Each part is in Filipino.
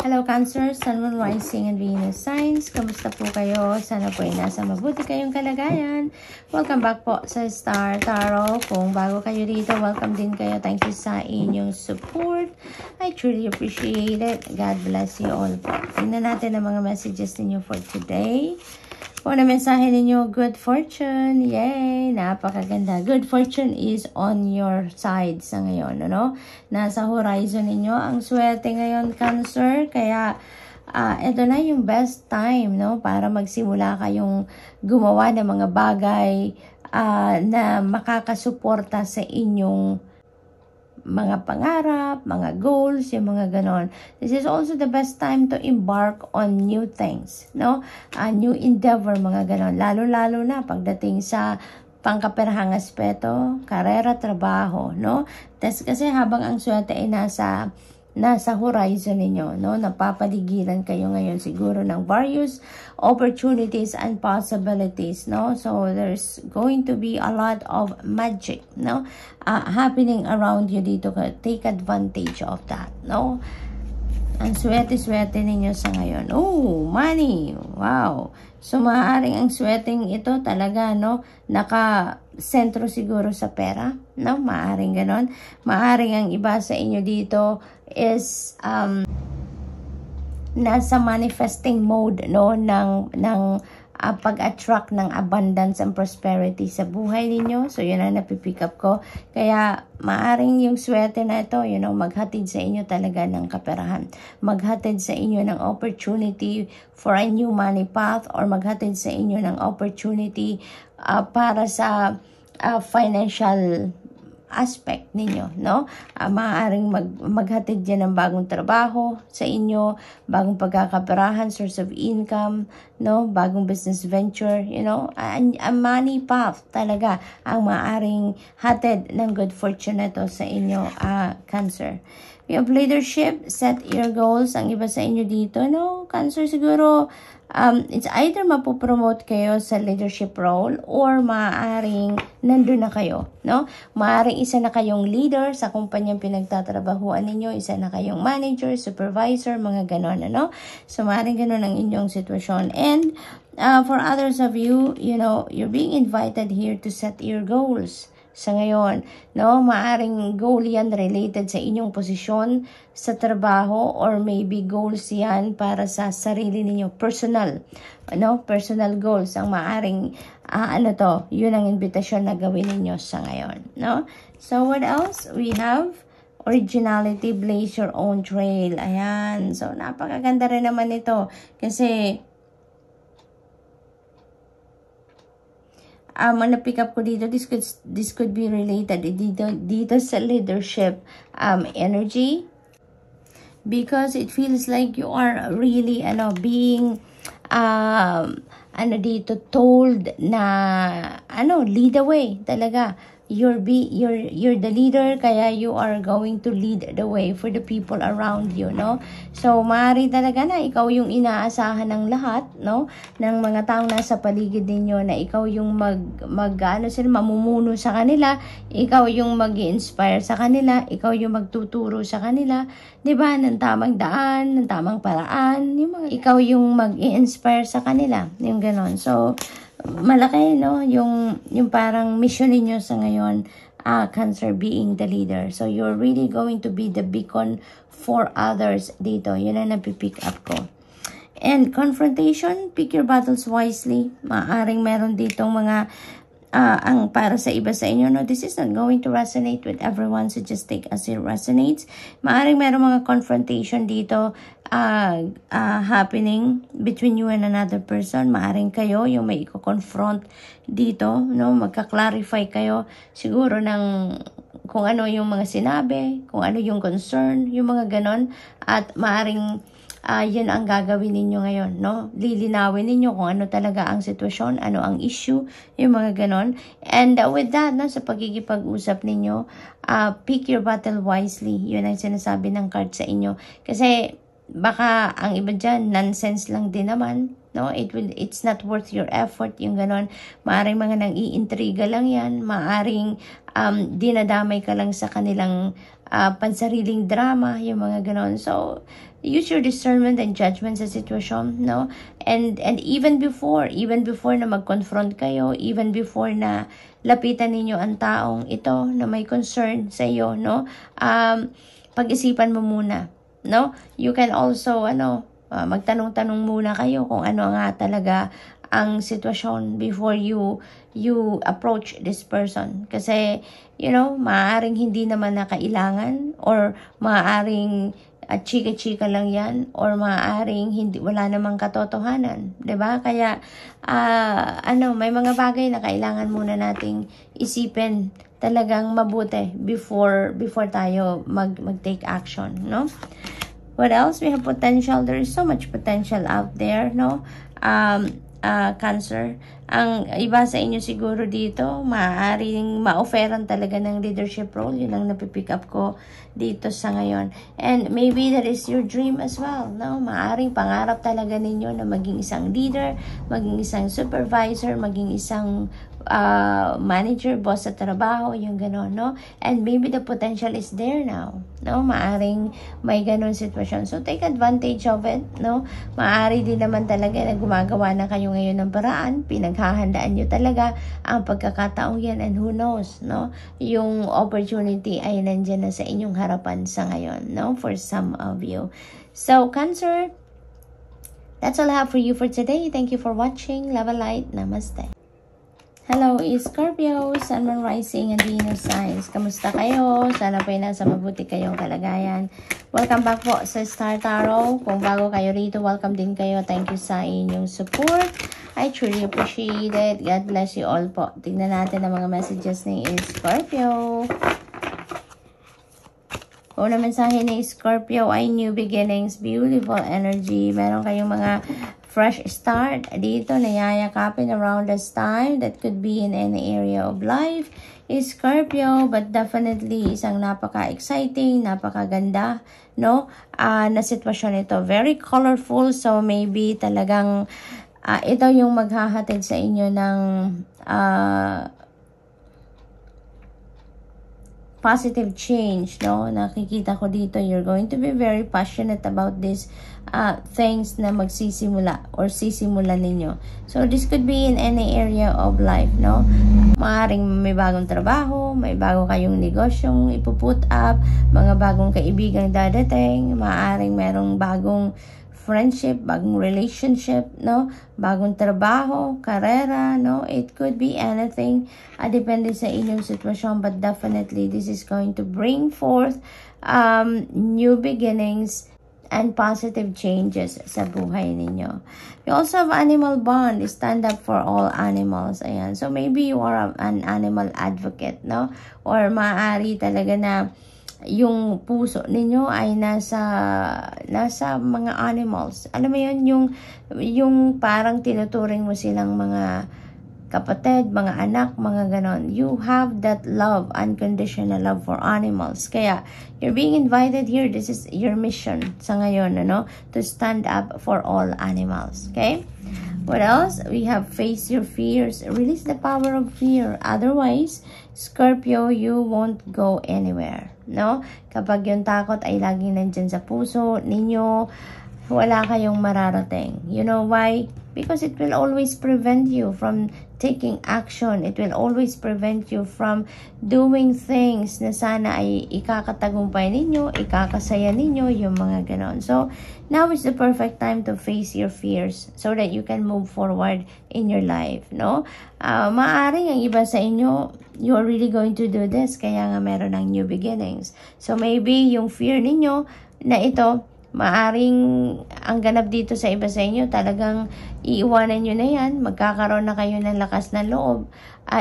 Hello Cancer, Sun, Moon, Rising, and Venus signs. Kamusta po kayo? Sana po ay nasa mabuti kayong kalagayan. Welcome back po sa Star Tarot. Kung bago kayo dito, welcome din kayo. Thank you sa inyong support. I truly appreciate it. God bless you all po. Tingnan natin ang mga messages ninyo for today. Kung na mensahe ninyo, good fortune. Yay! Napakaganda. Good fortune is on your side sa ngayon. Ano? Nasa horizon ninyo ang swerte ngayon, Cancer. Kaya, ito na yung best time, no? Para magsimula kayong gumawa ng mga bagay na makakasuporta sa inyong mga pangarap, mga goals, yung mga ganon. This is also the best time to embark on new things, no? New endeavor, mga ganon. Lalo-lalo na pagdating sa pangkaperahang aspeto, karera, trabaho, no? Kasi habang ang swerte ay nasa horizon ninyo, no? Napapaligiran kayo ngayon siguro ng various opportunities and possibilities, no? So there's going to be a lot of magic, no? Happening around you dito. Take advantage of that, no? Ang swerte-swerte ninyo sa ngayon. Oh, money! Wow! So maaaring ang swerteng ito talaga, no? Naka-sentro siguro sa pera, no? Maaaring ganon. Maaaring ang iba sa inyo dito is nasa manifesting mode, no, ng pag-attract ng abundance and prosperity sa buhay ninyo. So yun ang napipick up ko. Kaya maaring yung swerte na ito, you know, maghatid sa inyo talaga ng kaperahan, maghatid sa inyo ng opportunity for a new money path, or maghatid sa inyo ng opportunity para sa financial aspect ninyo, no? Maaaring maghatid yan ng bagong trabaho sa inyo, bagong pagkakaperahan, source of income, no? Bagong business venture, you know? A money path talaga ang maaaring hatid ng good fortune na to sa inyo, Cancer. We have leadership, set your goals. Ang iba sa inyo dito, no? Cancer siguro, it's either mapopromote kayo sa leadership role or maaaring nandun na kayo, no? Maaaring isa na kayong leader sa kumpanyang pinagtatrabahuan ninyo, isa na kayong manager, supervisor, mga ganon, ano? So, maaaring ganon ang inyong sitwasyon. And for others of you, you know, you're being invited here to set your goals sa ngayon, no? Maaring goal yan related sa inyong posisyon sa trabaho, or maybe goals yan para sa sarili ninyo, personal, no? Personal goals ang maaring yun ang invitation na gawin ninyo sa ngayon, no? So what else? We have originality, blaze your own trail. Ayan. So napakaganda rin naman ito kasi na-pick up ko dito, this could be related dito sa leadership energy, because it feels like you are really being told na lead the way talaga. You're the leader, kaya you are going to lead the way for the people around you, no? So maaari talaga na ikaw yung inaasahan ng lahat, no? Ng mga taong nasa paligid ninyo, na ikaw yung mamumuno sa kanila, ikaw yung mag-i-inspire sa kanila, ikaw yung magtuturo sa kanila, 'di ba? Ng tamang daan, ng tamang paraan, ikaw yung mag-i-inspire sa kanila, yung ganon. So malaki, no, yung parang mission niyo sa ngayon, Cancer, being the leader. So you're really going to be the beacon for others dito. Yun ang napipick up ko. And confrontation, pick your battles wisely. Maaring meron ditong mga ang para sa iba sa inyo, no, this is not going to resonate with everyone, so just take as it resonates. Maaring meron mga confrontation dito happening between you and another person. Maaring kayo yung may i-confront dito, no? Magka-clarify kayo siguro ng kung ano yung mga sinabi, kung ano yung concern, yung mga ganon. At maaring yun ang gagawin ninyo ngayon, no? Lilinawin ninyo kung ano talaga ang sitwasyon, ano ang issue, yung mga ganon. And with that, no, sa pagkikipag-usap ninyo, pick your battle wisely. Yun ang sinasabi ng card sa inyo. Kasi baka ang iba dyan, nonsense lang din naman, no? It's not worth your effort, yung ganon. Maaring mga nang-iintriga lang yan, maaring dinadamay ka lang sa kanilang pansariling drama, yung mga ganon. So, use your discernment and judgment sa sitwasyon, no? And even before na mag-confront kayo, even before na lapitan ninyo ang taong ito na may concern sa iyo, no? Pag-isipan mo muna, no? You can also, magtanong-tanong muna kayo kung ano nga talaga ang sitwasyon before you approach this person. Kasi, maaaring hindi naman na kailangan, or maaaring chika-chika lang yan, or maaaring wala namang katotohanan, 'di ba? Kaya may mga bagay na kailangan muna nating isipin talagang mabuti before tayo mag-take action, no? What else? We have potential. There is so much potential out there, no? Cancer. Ang iba sa inyo siguro dito, maaaring ma-offeran talaga ng leadership role. Yun ang napipick up ko dito sa ngayon. And maybe that is your dream as well, no? Maaaring pangarap talaga ninyo na maging isang leader, maging isang supervisor, maging isang manager, boss sa trabaho, yung gano'n, no? And maybe the potential is there now, no? Maaring may gano'n sitwasyon. So, take advantage of it, no? Maari din naman talaga na gumagawa na kayo ngayon ng paraan, pinaghahandaan nyo talaga ang pagkakataong yan, and who knows, no? Yung opportunity ay nandyan na sa inyong harapan sa ngayon, no? For some of you. So, Cancer, that's all I have for you for today. Thank you for watching. Love and light. Namaste. Hello, Scorpio, Sun, Moon, Rising, and Venus signs. Kamusta kayo? Sana po nasa mabuti kayong kalagayan. Welcome back po sa Star Tarot. Kung bago kayo rito, welcome din kayo. Thank you sa inyong support. I truly appreciate it. God bless you all po. Tignan natin ang mga messages ni Scorpio. Una mensahe ni Scorpio ay new beginnings, beautiful energy. Meron kayong mga fresh start dito na yayakapin around this time. That could be in any area of life, Scorpio, but definitely isang napaka-exciting, napakaganda, no? Na sitwasyon ito. Very colorful, so maybe talagang ito yung maghahatid sa inyo ng positive change, no? Nakikita ko dito, you're going to be very passionate about this things na magsisimula or sisimulan ninyo. So, this could be in any area of life, no? Maaring may bagong trabaho, may bago kayong negosyong ipuput up, mga bagong kaibigang dadating, maaring merong bagong friendship, bagong relationship, no? Bagong trabaho, karera, no? It could be anything. Depende sa inyong sitwasyon, but definitely this is going to bring forth new beginnings and positive changes sa buhay ninyo. You also have animal bond. Stand up for all animals. Ayan. So, maybe you are an animal advocate, no? Or maaari talaga na yung puso ninyo ay nasa mga animals. Alam mo yun, yung parang tinuturing mo silang mga kapatid, mga anak, mga ganon. You have that love, unconditional love for animals. Kaya, you're being invited here. This is your mission sa ngayon, to stand up for all animals. Okay? What else? We have face your fears. Release the power of fear. Otherwise, Scorpio, you won't go anywhere. No? Kapag yung takot ay laging nandyan sa puso ninyo, wala kayong mararating. You know why? Because it will always prevent you from taking action. It will always prevent you from doing things na sana ay ikakatagumpay ninyo, ikakasaya ninyo, yung mga ganon. So, now is the perfect time to face your fears so that you can move forward in your life, no? Maaring ang iba sa inyo, you are really going to do this, kaya nga meron ng new beginnings. So, maybe yung fear ninyo na ito, maaring ang ganap dito sa iba sa inyo, talagang iiwanan nyo na yan, magkakaroon na kayo ng lakas na loob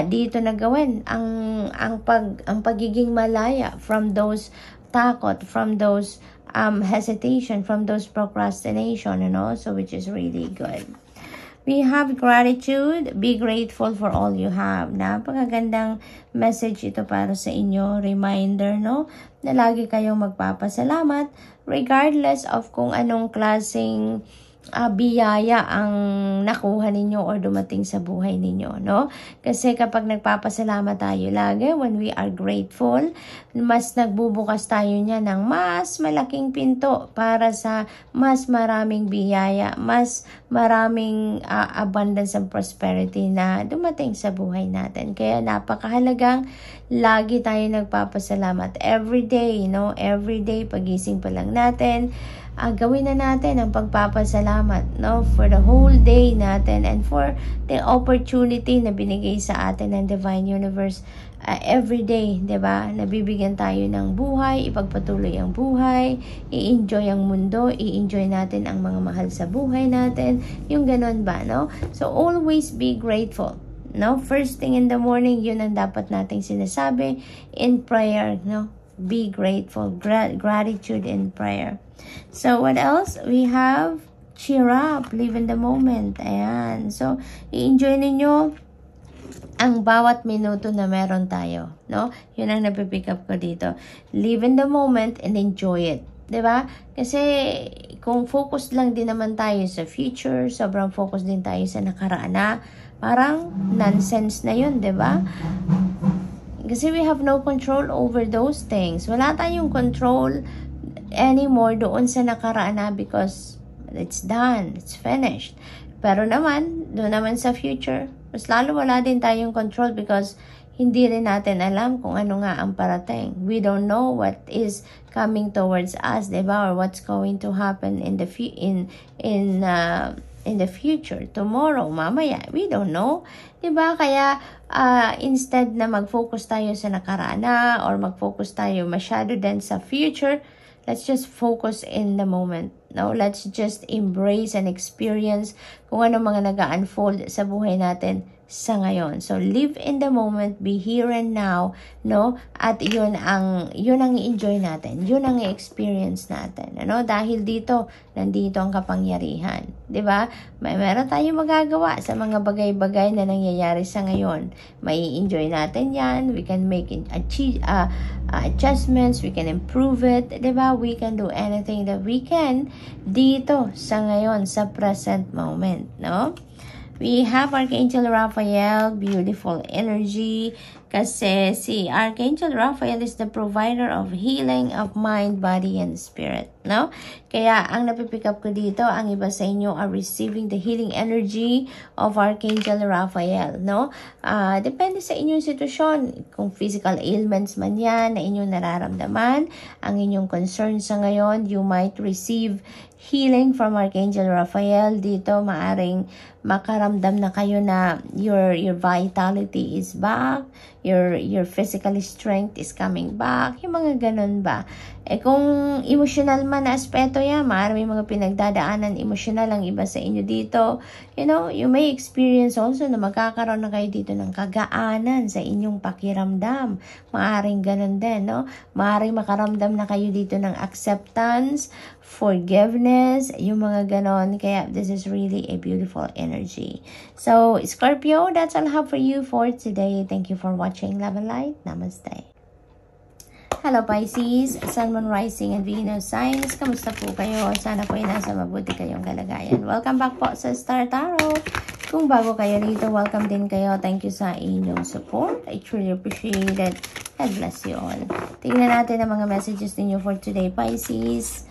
dito na gawin ang pagiging malaya from those takot, from those hesitation, from those procrastination, so which is really good. We have gratitude. Be grateful for all you have. Napakagandang message ito para sa inyo. Reminder, na lagi kayong magpapasalamat regardless of kung anong klaseng biyaya ang nakuha ninyo or dumating sa buhay ninyo, no? Kasi kapag nagpapasalamat tayo lagi, when we are grateful, mas nagbubukas tayo niya ng mas malaking pinto para sa mas maraming biyaya, mas maraming abundance and prosperity na dumating sa buhay natin. Kaya napakahalagang lagi tayo nagpapasalamat every day, no? Every day, pagising pa lang natin, gawin na natin ang pagpapasalamat, no, for the whole day natin and for the opportunity na binigay sa atin ng Divine Universe every day, 'di ba? Nabibigyan tayo ng buhay, ipagpatuloy ang buhay, i-enjoy ang mundo, i-enjoy natin ang mga mahal sa buhay natin, yung ganun ba, no? So always be grateful. No, first thing in the morning, yun ang dapat nating sinasabi in prayer, no? Be grateful, gratitude in prayer. So, what else? We have cheer up, live in the moment. Ayan. So, i-enjoy ninyo ang bawat minuto na meron tayo. No? Yun ang napipick up ko dito. Live in the moment and enjoy it. 'Di ba? Kasi, kung focus lang din naman tayo sa future, sobrang focus din tayo sa nakaraan na, parang nonsense na yun, 'di ba? Kasi we have no control over those things. Wala tayong control anymore doon sa nakaraan na because it's done, it's finished. Pero naman, doon naman sa future, mas lalo wala din tayong control because hindi rin natin alam kung ano nga ang parating. We don't know what is coming towards us, diba? Or what's going to happen in the future, tomorrow, mamaya, we don't know. Diba? Kaya, instead na mag-focus tayo sa nakaraan na or mag-focus tayo masyado din sa future, let's just focus in the moment. No, let's just embrace and experience kung ano mga nag-unfold sa buhay natin sa ngayon. So live in the moment, be here and now, no? At yun ang i-enjoy natin. Yun ang i-experience natin, ano? Dahil dito, nandito ang kapangyarihan, 'di ba? Meron tayong magagawa sa mga bagay-bagay na nangyayari sa ngayon. May enjoy natin 'yan. We can make adjustments, we can improve it, 'di ba? We can do anything that we can dito sa ngayon, sa present moment, no? We have Archangel Raphael, beautiful energy. Kasi si Archangel Raphael is the provider of healing of mind, body, and spirit. No? Kaya ang napipick up ko dito, ang iba sa inyo are receiving the healing energy of Archangel Raphael. No? Depende sa inyong sitwasyon. Kung physical ailments man yan na inyong nararamdaman, ang inyong concern sa ngayon, you might receive healing from Archangel Raphael. Dito maaring makaramdam na kayo na your vitality is back, your physical strength is coming back, yung mga ganun ba. Kung emotional man na aspeto yan, maaari may mga pinagdadaanan emotional ang iba sa inyo dito. You know, you may experience also na magkakaroon na kayo dito ng kagaanan sa inyong pakiramdam. Maaring ganun din, no? Maaring makaramdam na kayo dito ng acceptance, forgiveness, yung mga ganon. Kaya this is really a beautiful energy. So, Scorpio, that's all I have for you for today. Thank you for watching. Love and light. Namaste. Hello Pisces, Sun, Moon, Rising, and Venus signs. Kamusta po kayo? Sana po ay nasa mabuti kayong kalagayan. Welcome back po sa Star Tarot. Kung bago kayo dito, welcome din kayo. Thank you sa inyong support. I truly appreciate it. God bless you all. Tingnan natin ang mga messages ninyo for today, Pisces.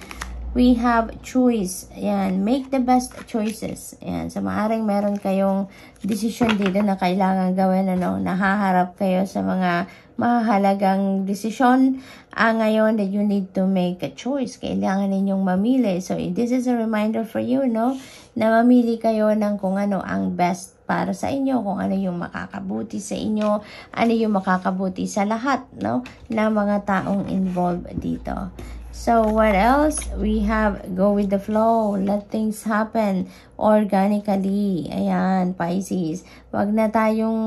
We have choice. Ayan, make the best choices. Ayan, so maaring meron kayong decision dito na kailangan gawin, ano, nahaharap kayo sa mga mahalagang desisyon ngayon that you need to make a choice. Kailangan ninyong mamili. So, this is a reminder for you, no, na mamili kayo ng kung ano ang best para sa inyo, kung ano yung makakabuti sa inyo, ano yung makakabuti sa lahat, no, na mga taong involved dito. So, what else? We have go with the flow. Let things happen organically. Ayan, Pisces. Wag na tayong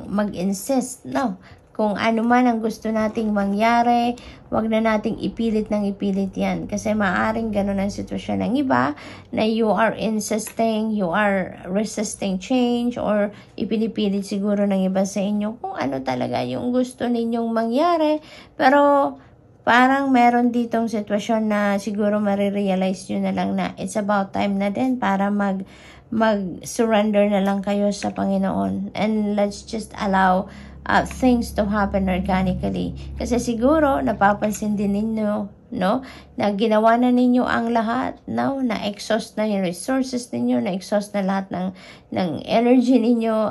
mag-insist, no? Kung ano man ang gusto nating mangyari, wag na nating ipilit ng ipilit yan. Kasi maaring ganun ang sitwasyon ng iba na you are insisting, you are resisting change, or ipinipilit siguro ng iba sa inyo kung ano talaga yung gusto ninyong mangyari. Pero parang meron ditong sitwasyon na siguro marirealize nyo na lang na it's about time na din para mag-surrender na lang kayo sa Panginoon. And let's just allow things to happen organically. Kasi siguro, napapansin din ninyo, no, na ginawa na ninyo ang lahat, no, na-exhaust na yung resources ninyo, na-exhaust na lahat ng energy ninyo,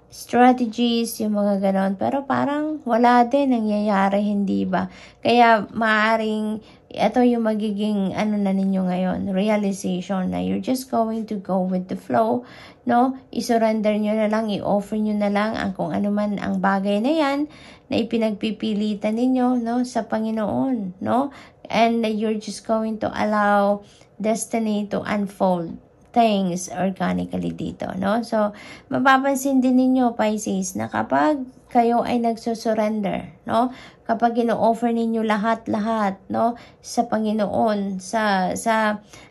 strategies, yung mga ganon. Pero parang wala din nangyayari, hindi ba? Kaya maaring ito yung magiging ano na ninyo ngayon, realization na you're just going to go with the flow, no? I-surrender nyo na lang, i-offer nyo na lang ang kung ano man ang bagay na yan na ipinagpipilitan ninyo, no, sa Panginoon, no? And you're just going to allow destiny to unfold things organically dito, no? So, mapapansin din ninyo, Pisces, na kapag kayo ay nagsusurrender, no? Kapag ino-offer ninyo lahat-lahat, no, sa Panginoon, sa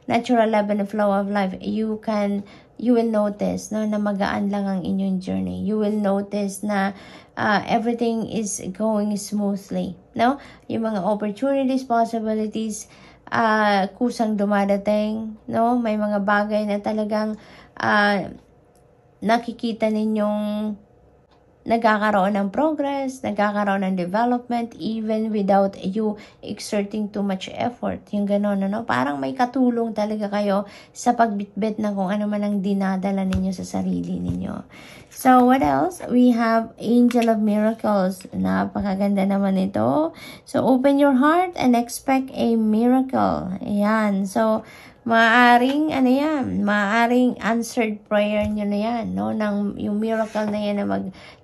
natural level and flow of life, you will notice, no, na magaan lang ang inyong journey. You will notice na everything is going smoothly, no? Yung mga opportunities, possibilities, kusang dumadating, no? May mga bagay na talagang nakikita ninyong nagkakaroon ng progress, nagkakaroon ng development, even without you exerting too much effort. Yung gano'n, no? Parang may katulong talaga kayo sa pagbitbit ng kung ano man ang dinadala ninyo sa sarili ninyo. So, what else? We have Angel of Miracles. Napakaganda naman ito. So, open your heart and expect a miracle. Ayan. So, maaring answered prayer nyo na yan, no? Yung miracle na yan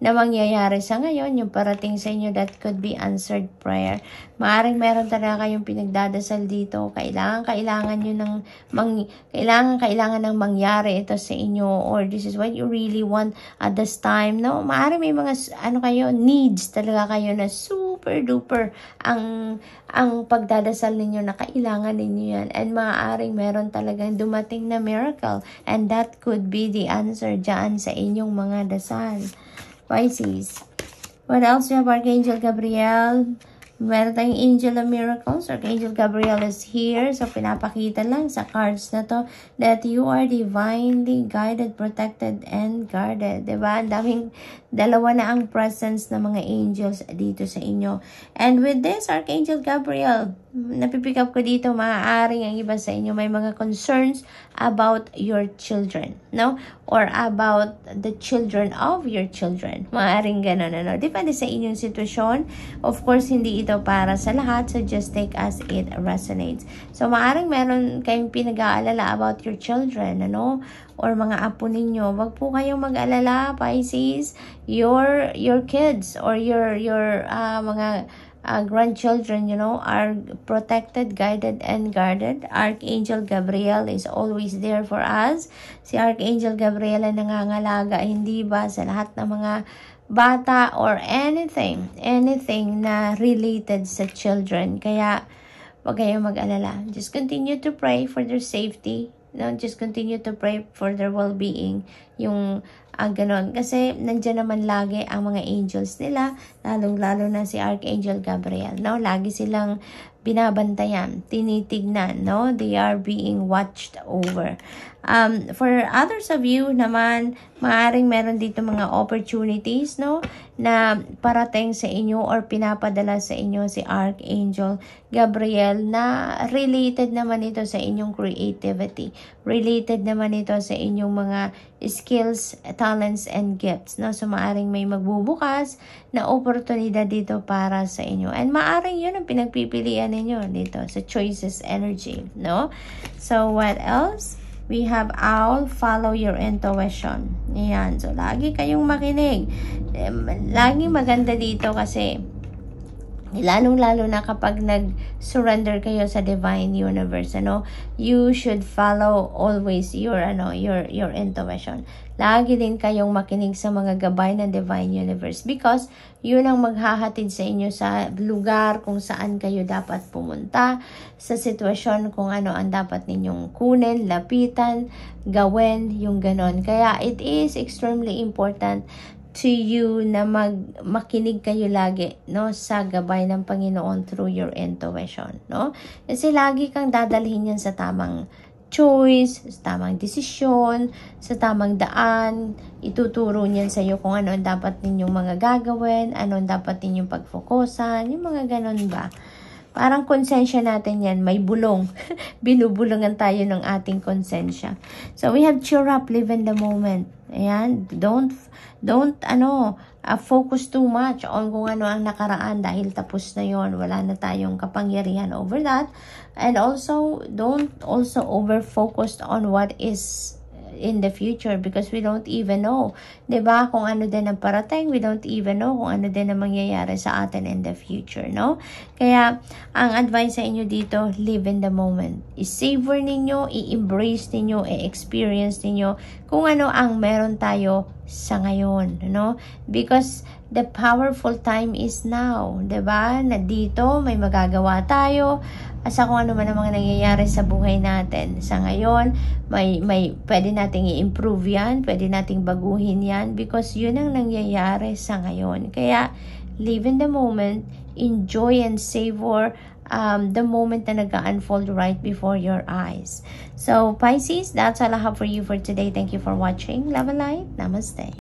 na mangyayari sa ngayon, yung parating sa inyo, that could be answered prayer. Maaring meron talaga kayong pinagdadasal dito. Kailangan nang mangyari ito sa inyo, or this is what you really want at this time, no? Maaring may mga needs talaga kayo na super duper ang pagdadasal ninyo na kailangan ninyo yan, and maaaring meron talagang dumating na miracle, and that could be the answer dyan sa inyong mga dasal, Pisces. What else? We have Archangel Gabriel. Meron tayong Angel of Miracles. Archangel Gabriel is here. So, pinapakita lang sa cards na to that you are divinely guided, protected, and guarded. Diba? Ang daming, dalawa na ang presence ng mga angels dito sa inyo. And with this, Archangel Gabriel, napipick up ko dito, maaaring ang iba sa inyo may mga concerns about your children, no? Or about the children of your children. Maaaring ganun, ano? Depende sa inyong sitwasyon. Of course, hindi ito para sa lahat, so just take as it resonates. So, maaaring meron kayong pinag-aalala about your children, ano? Or mga apo ninyo. Wag po kayong mag-alala, Pisces. Your kids or your mga grandchildren, you know, are protected, guided, and guarded. Archangel Gabriel is always there for us. Si Archangel Gabriel ay nangangalaga, hindi ba, sa lahat ng mga bata or anything na related sa children. Kaya, wag kayong mag-alala. Just continue to pray for their safety. No, just continue to pray for their well-being. Yung ganon. Kasi nandiyan naman lagi ang mga angels nila, lalong-lalo na si Archangel Gabriel. No, lagi silang binabantayan, tinitignan, no? They are being watched over. For others of you naman, maaring meron dito mga opportunities, no, na parating sa inyo or pinapadala sa inyo si Archangel Gabriel, na related naman ito sa inyong creativity. Related naman ito sa inyong mga skills, talents, and gifts, no? So, maaring may magbubukas na oportunidad dito para sa inyo. And maaring yun ang pinagpipilian ninyo dito sa choices energy, no? So, what else? We have Owl, follow your intuition. Ayan. So, lagi kayong makinig. Lagi maganda dito kasi lalong-lalo na kapag nag-surrender kayo sa divine universe, ano, you should follow always your intuition. Lagi din kayong makinig sa mga gabay ng divine universe, because yun ang maghahatid sa inyo sa lugar kung saan kayo dapat pumunta, sa sitwasyon kung ano ang dapat ninyong kunin, lapitan, gawin, yung ganon. Kaya it is extremely important to you na makinig kayo lagi, no, sa gabay ng Panginoon through your intuition, no? Kasi lagi kang dadalhin yan sa tamang choice, sa tamang desisyon, sa tamang daan. Ituturo niyan sa iyo kung ano ang dapat ninyong mga gagawin, ano ang dapat ninyong pagfokusan, yung mga ganun ba. Parang konsensya natin yan, may bulong. Binubulungan tayo ng ating konsensya. So we have cheer up, live in the moment. Ayan, don't focus too much on kung ano ang nakaraan dahil tapos na yon, wala na tayong kapangyarihan over that. And also, don't also over-focus on what is in the future because we don't even know, 'di ba? Kung ano din ang parating, we don't even know kung ano din ang mangyayari sa atin in the future, no? Kaya ang advice sa inyo dito, live in the moment. I-savor ninyo, i-embrace ninyo, i-experience ninyo kung ano ang meron tayo sa ngayon, no? Because the powerful time is now, 'di ba? Na dito may magagawa tayo asa kung ano man ang mga nangyayari sa buhay natin. Sa ngayon, may pwede nating i-improve yan, pwede nating baguhin yan because yun ang nangyayari sa ngayon. Kaya, live in the moment, enjoy and savor the moment na nag-unfold right before your eyes. So, Pisces, that's all I have for you for today. Thank you for watching. Love and light. Namaste.